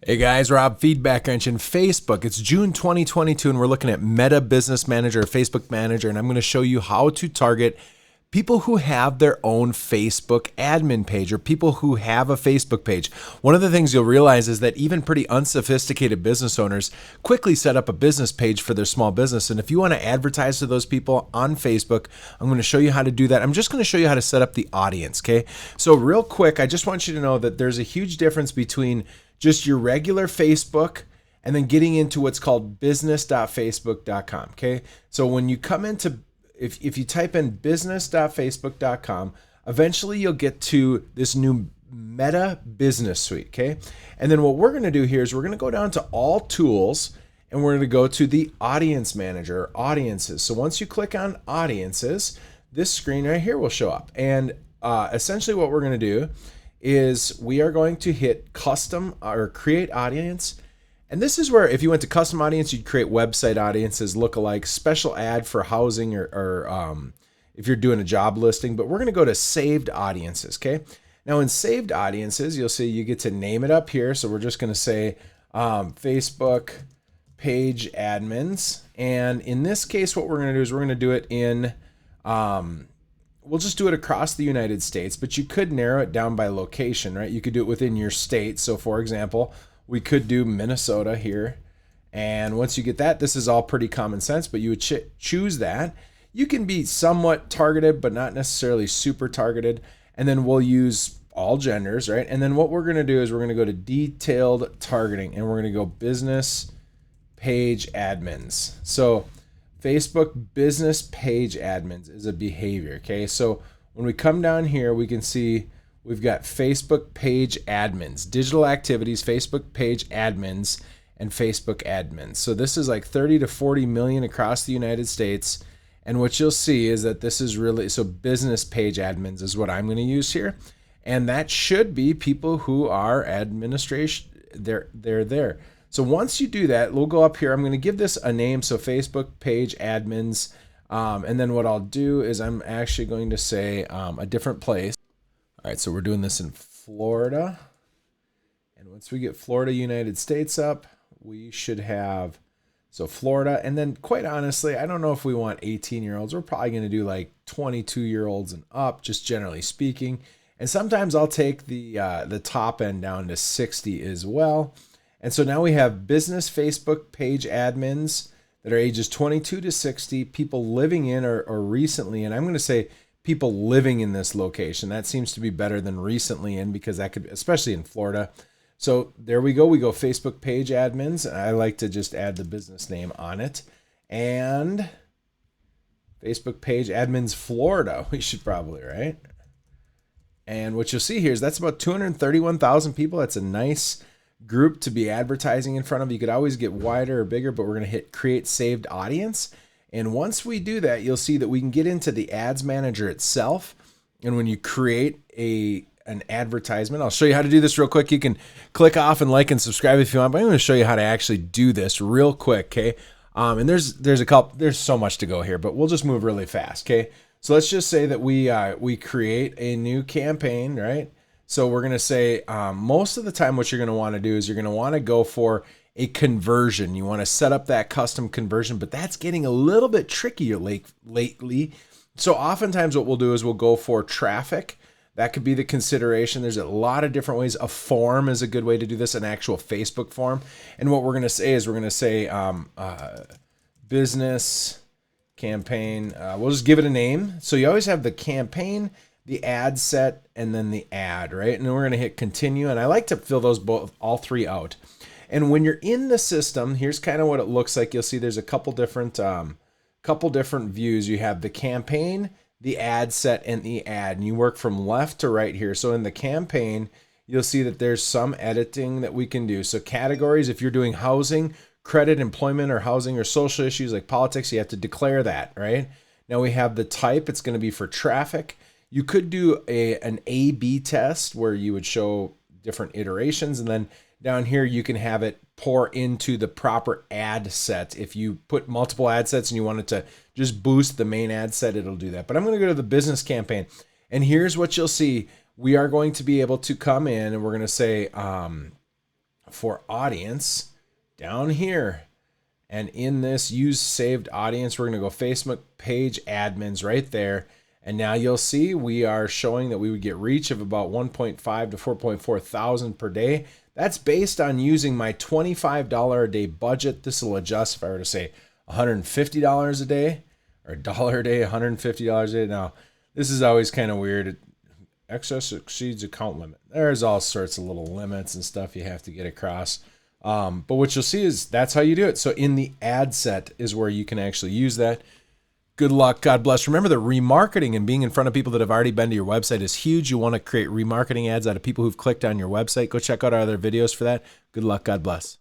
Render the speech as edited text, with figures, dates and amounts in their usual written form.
Hey guys, Rob, Feedback Engine, Facebook. It's June 2022 and we're looking at Meta Business Manager, Facebook Manager, and I'm going to show you how to target people who have their own Facebook admin page or people who have a Facebook page. One of the things you'll realize is that even pretty unsophisticated business owners quickly set up a business page for their small business. And if you want to advertise to those people on Facebook, I'm going to show you how to do that. I'm just going to show you how to set up the audience, okay? So real quick, I just want you to know that there's a huge difference between just your regular Facebook and then getting into what's called business.facebook.com, okay? So when you come into, if you type in business.facebook.com, eventually you'll get to this new Meta Business Suite, okay? And then what we're going to do here is we're going to go down to all tools and we're going to go to the audience manager, audiences. So once you click on audiences, this screen right here will show up. And essentially what we're going to do is we are going to hit custom or create audience. And this is where if you went to custom audience, you'd create website audiences, lookalike, special ad for housing or if you're doing a job listing. But we're going to go to saved audiences, okay? Now in saved audiences, you'll see you get to name it up here. So we're just going to say Facebook page admins. And in this case, what we're going to do is we're going to do it in we'll just do it across the United States, but you could narrow it down by location, right? You could do it within your state. So for example, we could do Minnesota here. And once you get that, this is all pretty common sense, but you would choose that. You can be somewhat targeted, but not necessarily super targeted. And then we'll use all genders, right? And then what we're going to do is we're going to go to detailed targeting and we're going to go business page admins. So Facebook business page admins is a behavior, okay? So when we come down here, we can see we've got Facebook page admins, digital activities, Facebook page admins, and Facebook admins. So this is like 30 to 40 million across the United States. And what you'll see is that this is really, so business page admins is what I'm going to use here. And that should be people who are administration, they're there. So once you do that, we'll go up here. I'm going to give this a name. So Facebook page admins. And then what I'll do is I'm actually going to say a different place. All right, so we're doing this in Florida. And once we get Florida, United States up, we should have, so Florida. And then quite honestly, I don't know if we want 18-year-olds. We're probably going to do like 22-year-olds and up, just generally speaking. And sometimes I'll take the top end down to 60 as well. And so now we have business Facebook page admins that are ages 22 to 60, people living in or recently, and I'm going to say people living in this location. That seems to be better than recently in because that could, especially in Florida. So there we go. We go Facebook page admins. I like to just add the business name on it. And Facebook page admins Florida, we should probably, right? And what you'll see here is that's about 231,000 people. That's a nice group to be advertising in front of. You could always get wider or bigger, but we're going to hit create saved audience. And once we do that, you'll see that we can get into the ads manager itself. And when you create an advertisement, I'll show you how to do this real quick. You can click off and like and subscribe if you want, but I'm going to show you how to actually do this real quick. Okay. And there's so much to go here, but we'll just move really fast. Okay. So let's just say that we create a new campaign, right? So we're going to say most of the time what you're going to want to do is you're going to want to go for a conversion. You want to set up that custom conversion, but that's getting a little bit trickier lately. So oftentimes what we'll do is we'll go for traffic. That could be the consideration. There's a lot of different ways. A form is a good way to do this, an actual Facebook form. And what we're going to say is we're going to say business campaign. We'll just give it a name. So you always have the campaign, the ad set, and then the ad, right? And then we're going to hit continue. And I like to fill those all three out. And when you're in the system, here's kind of what it looks like. You'll see there's a couple different views. You have the campaign, the ad set, and the ad. And you work from left to right here. So in the campaign, you'll see that there's some editing that we can do. So categories, if you're doing housing, credit, employment, or housing or social issues like politics, you have to declare that, right? Now we have the type. It's going to be for traffic. You could do an A/B test where you would show different iterations, and then down here you can have it pour into the proper ad set. If you put multiple ad sets and you want it to just boost the main ad set, it'll do that. But I'm going to go to the business campaign, and here's what you'll see. We are going to be able to come in and we're going to say for audience down here. And in this use saved audience, we're going to go Facebook page admins right there. And now you'll see we are showing that we would get reach of about 1.5 to 4.4 thousand per day. That's based on using my $25 a day budget. This will adjust if I were to say $150 a day or $1 a day, $150 a day. Now, this is always kind of weird. Excess exceeds account limit. There's all sorts of little limits and stuff you have to get across. But what you'll see is that's how you do it. So in the ad set is where you can actually use that. Good luck. God bless. Remember that remarketing and being in front of people that have already been to your website is huge. You want to create remarketing ads out of people who've clicked on your website. Go check out our other videos for that. Good luck. God bless.